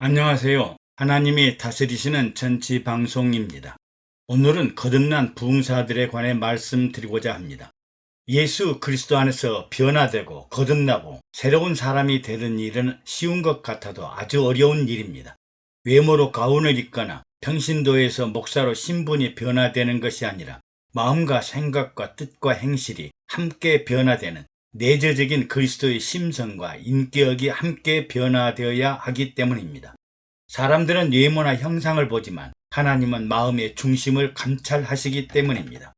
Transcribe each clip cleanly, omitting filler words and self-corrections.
안녕하세요. 하나님이 다스리시는 전치방송입니다. 오늘은 거듭난 부흥사들에 관해 말씀드리고자 합니다. 예수 그리스도 안에서 변화되고 거듭나고 새로운 사람이 되는 일은 쉬운 것 같아도 아주 어려운 일입니다. 외모로 가운을 입거나 평신도에서 목사로 신분이 변화되는 것이 아니라 마음과 생각과 뜻과 행실이 함께 변화되는 내재적인 그리스도의 심성과 인격이 함께 변화되어야 하기 때문입니다. 사람들은 외모나 형상을 보지만 하나님은 마음의 중심을 감찰하시기 때문입니다.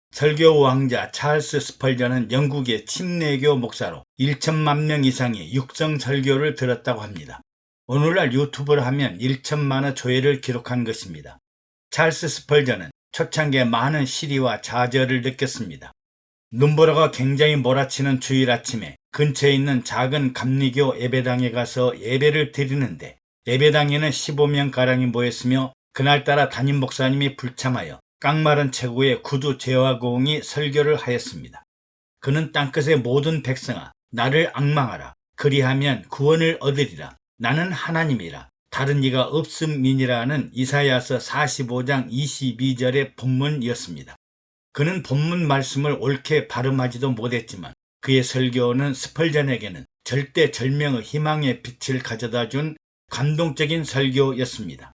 설교 왕자 찰스 스펄전은 영국의 침례교 목사로 1천만 명 이상의 육성 설교를 들었다고 합니다. 오늘날 유튜브를 하면 1천만의 조회를 기록한 것입니다. 찰스 스펄전은 초창기에 많은 시리와 좌절을 느꼈습니다. 눈보라가 굉장히 몰아치는 주일 아침에 근처에 있는 작은 감리교 예배당에 가서 예배를 드리는데 예배당에는 15명가량이 모였으며 그날따라 담임 목사님이 불참하여 깡마른 체구에 구두 제화공이 설교를 하였습니다. 그는 땅끝의 모든 백성아 나를 앙망하라. 그리하면 구원을 얻으리라. 나는 하나님이라. 다른 이가 없음이니라는 이사야서 45장 22절의 본문이었습니다. 그는 본문 말씀을 옳게 발음하지도 못했지만 그의 설교는 스펄전에게는 절대절명의 희망의 빛을 가져다준 감동적인 설교였습니다.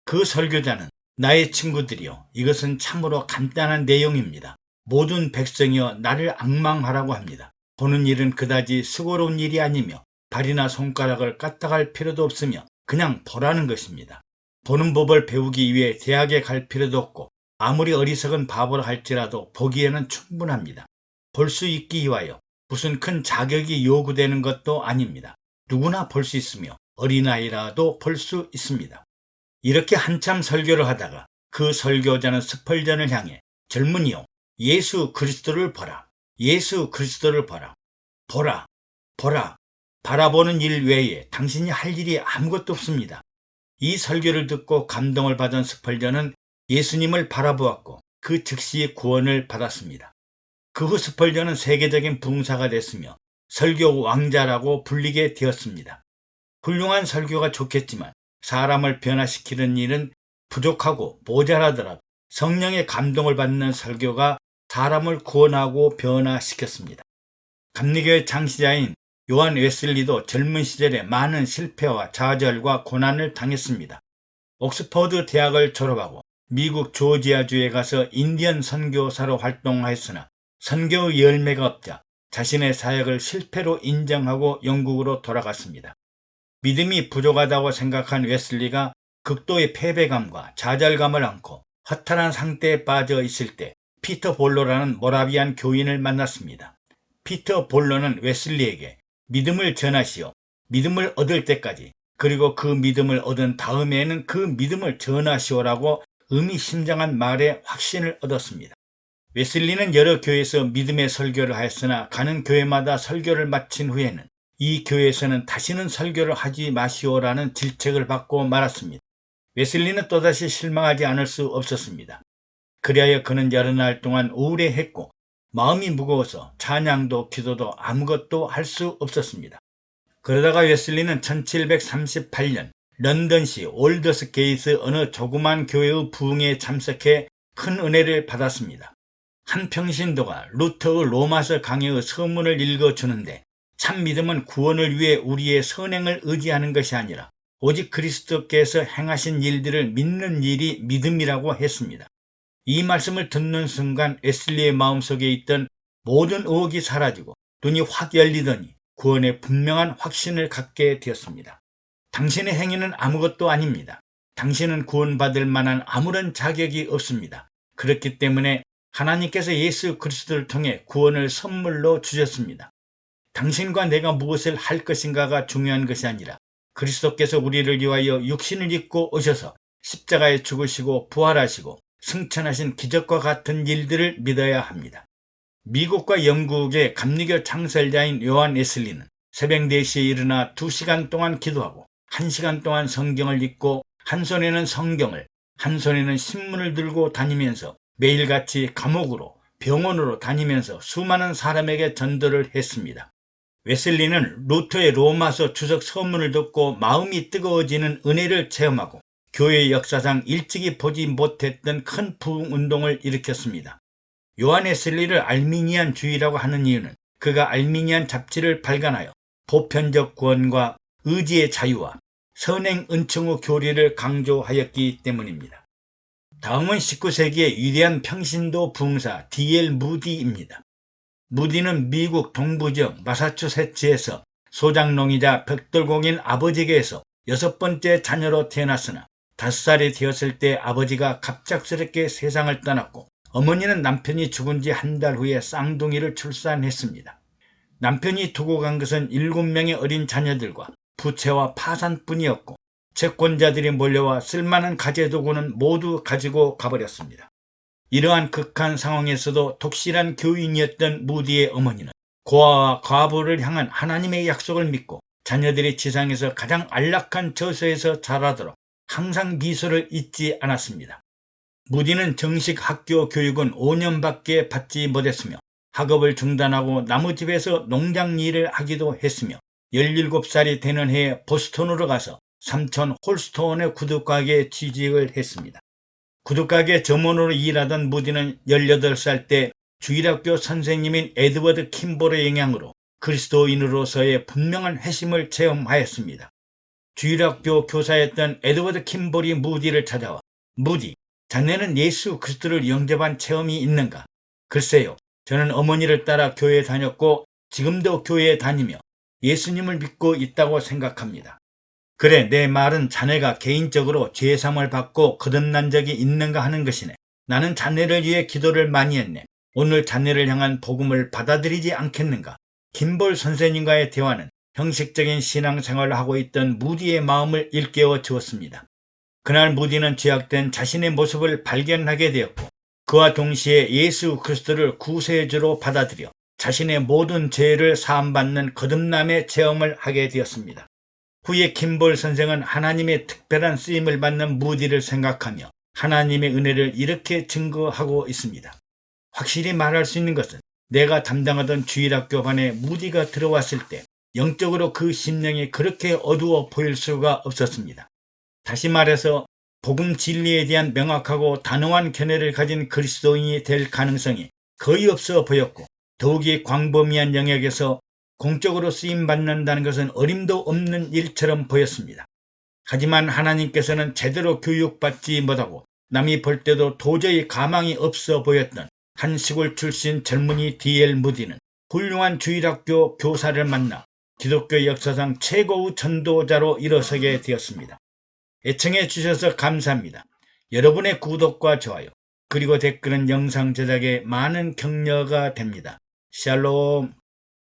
그 설교자는 나의 친구들이여 이것은 참으로 간단한 내용입니다. 모든 백성이여 나를 앙망하라고 합니다. 보는 일은 그다지 수고로운 일이 아니며 발이나 손가락을 까딱할 필요도 없으며 그냥 보라는 것입니다. 보는 법을 배우기 위해 대학에 갈 필요도 없고 아무리 어리석은 바보라 할지라도 보기에는 충분합니다. 볼 수 있기 위하여 무슨 큰 자격이 요구되는 것도 아닙니다. 누구나 볼 수 있으며 어린아이라도 볼 수 있습니다. 이렇게 한참 설교를 하다가 그 설교자는 스펄전을 향해 젊은이여 예수 그리스도를 보라. 예수 그리스도를 보라. 보라. 보라. 바라보는 일 외에 당신이 할 일이 아무것도 없습니다. 이 설교를 듣고 감동을 받은 스펄전은 예수님을 바라보았고 그 즉시 구원을 받았습니다. 그 후 스펄전은 세계적인 부흥사가 됐으며 설교 왕자라고 불리게 되었습니다. 훌륭한 설교가 좋겠지만 사람을 변화시키는 일은 부족하고 모자라더라도 성령의 감동을 받는 설교가 사람을 구원하고 변화시켰습니다. 감리교의 창시자인 요한 웨슬리도 젊은 시절에 많은 실패와 좌절과 고난을 당했습니다. 옥스퍼드 대학을 졸업하고 미국 조지아주에 가서 인디언 선교사로 활동하였으나 선교의 열매가 없자 자신의 사역을 실패로 인정하고 영국으로 돌아갔습니다. 믿음이 부족하다고 생각한 웨슬리가 극도의 패배감과 좌절감을 안고 허탈한 상태에 빠져 있을 때 피터 볼로라는 모라비안 교인을 만났습니다. 피터 볼로는 웨슬리에게 믿음을 전하시어 믿음을 얻을 때까지 그리고 그 믿음을 얻은 다음에는 그 믿음을 전하시오라고 의미심장한 말에 확신을 얻었습니다. 웨슬리는 여러 교회에서 믿음의 설교를 하였으나 가는 교회마다 설교를 마친 후에는 이 교회에서는 다시는 설교를 하지 마시오라는 질책을 받고 말았습니다. 웨슬리는 또다시 실망하지 않을 수 없었습니다. 그리하여 그는 여러 날 동안 우울해했고 마음이 무거워서 찬양도 기도도 아무것도 할 수 없었습니다. 그러다가 웨슬리는 1738년 런던시 올더스 게이트 어느 조그만 교회의 부흥에 참석해 큰 은혜를 받았습니다. 한 평신도가 루터의 로마서 강해의 서문을 읽어주는데 참 믿음은 구원을 위해 우리의 선행을 의지하는 것이 아니라 오직 그리스도께서 행하신 일들을 믿는 일이 믿음이라고 했습니다. 이 말씀을 듣는 순간 웨슬리의 마음속에 있던 모든 의혹이 사라지고 눈이 확 열리더니 구원의 분명한 확신을 갖게 되었습니다. 당신의 행위는 아무것도 아닙니다. 당신은 구원받을 만한 아무런 자격이 없습니다. 그렇기 때문에 하나님께서 예수 그리스도를 통해 구원을 선물로 주셨습니다. 당신과 내가 무엇을 할 것인가가 중요한 것이 아니라 그리스도께서 우리를 위하여 육신을 입고 오셔서 십자가에 죽으시고 부활하시고 승천하신 기적과 같은 일들을 믿어야 합니다. 미국과 영국의 감리교 창설자인 요한 웨슬리는 새벽 4시에 일어나 2시간 동안 기도하고 1시간 동안 성경을 읽고 한 손에는 성경을 한 손에는 신문을 들고 다니면서 매일같이 감옥으로 병원으로 다니면서 수많은 사람에게 전도를 했습니다. 웨슬리는 루터의 로마서 주석 서문을 듣고 마음이 뜨거워지는 은혜를 체험하고 교회 역사상 일찍이 보지 못했던 큰 부흥운동을 일으켰습니다. 요한 웨슬리를 알미니안주의라고 하는 이유는 그가 알미니안 잡지를 발간하여 보편적 구원과 의지의 자유와 선행 은총의 교리를 강조하였기 때문입니다. 다음은 19세기의 위대한 평신도 부흥사 D.L. 무디입니다. 무디는 미국 동부지역 마사추세츠에서 소장농이자 벽돌공인 아버지에게서 6번째 자녀로 태어났으나 5살이 되었을 때 아버지가 갑작스럽게 세상을 떠났고 어머니는 남편이 죽은 지 한 달 후에 쌍둥이를 출산했습니다. 남편이 두고 간 것은 7명의 어린 자녀들과 부채와 파산뿐이었고 채권자들이 몰려와 쓸만한 가재도구는 모두 가지고 가버렸습니다. 이러한 극한 상황에서도 독실한 교인이었던 무디의 어머니는 고아와 과부를 향한 하나님의 약속을 믿고 자녀들이 지상에서 가장 안락한 처소에서 자라도록 항상 미소를 잊지 않았습니다. 무디는 정식 학교 교육은 5년밖에 받지 못했으며 학업을 중단하고 나무집에서 농장 일을 하기도 했으며 17살이 되는 해에 보스턴으로 가서 삼촌 홀스톤의 구두가게에 취직을 했습니다. 구두가게 점원으로 일하던 무디는 18살 때 주일학교 선생님인 에드워드 킴볼의 영향으로 그리스도인으로서의 분명한 회심을 체험하였습니다. 주일학교 교사였던 에드워드 킴볼이 무디를 찾아와 무디, 자네는 예수 그리스도를 영접한 체험이 있는가? 글쎄요, 저는 어머니를 따라 교회에 다녔고 지금도 교회에 다니며 예수님을 믿고 있다고 생각합니다. 그래, 내 말은 자네가 개인적으로 죄사함을 받고 거듭난 적이 있는가 하는 것이네. 나는 자네를 위해 기도를 많이 했네. 오늘 자네를 향한 복음을 받아들이지 않겠는가? 김볼 선생님과의 대화는 형식적인 신앙생활을 하고 있던 무디의 마음을 일깨워 주었습니다. 그날 무디는 죄악된 자신의 모습을 발견하게 되었고 그와 동시에 예수 그리스도를 구세주로 받아들여 자신의 모든 죄를 사함받는 거듭남의 체험을 하게 되었습니다. 후에 김볼 선생은 하나님의 특별한 쓰임을 받는 무디를 생각하며 하나님의 은혜를 이렇게 증거하고 있습니다. 확실히 말할 수 있는 것은 내가 담당하던 주일학교 반에 무디가 들어왔을 때 영적으로 그 심령이 그렇게 어두워 보일 수가 없었습니다. 다시 말해서 복음 진리에 대한 명확하고 단호한 견해를 가진 그리스도인이 될 가능성이 거의 없어 보였고 더욱이 광범위한 영역에서 공적으로 쓰임받는다는 것은 어림도 없는 일처럼 보였습니다. 하지만 하나님께서는 제대로 교육받지 못하고 남이 볼 때도 도저히 가망이 없어 보였던 한 시골 출신 젊은이 D.L. 무디는 훌륭한 주일학교 교사를 만나 기독교 역사상 최고의 전도자로 일어서게 되었습니다. 애청해 주셔서 감사합니다. 여러분의 구독과 좋아요 그리고 댓글은 영상 제작에 많은 격려가 됩니다. 샬롬.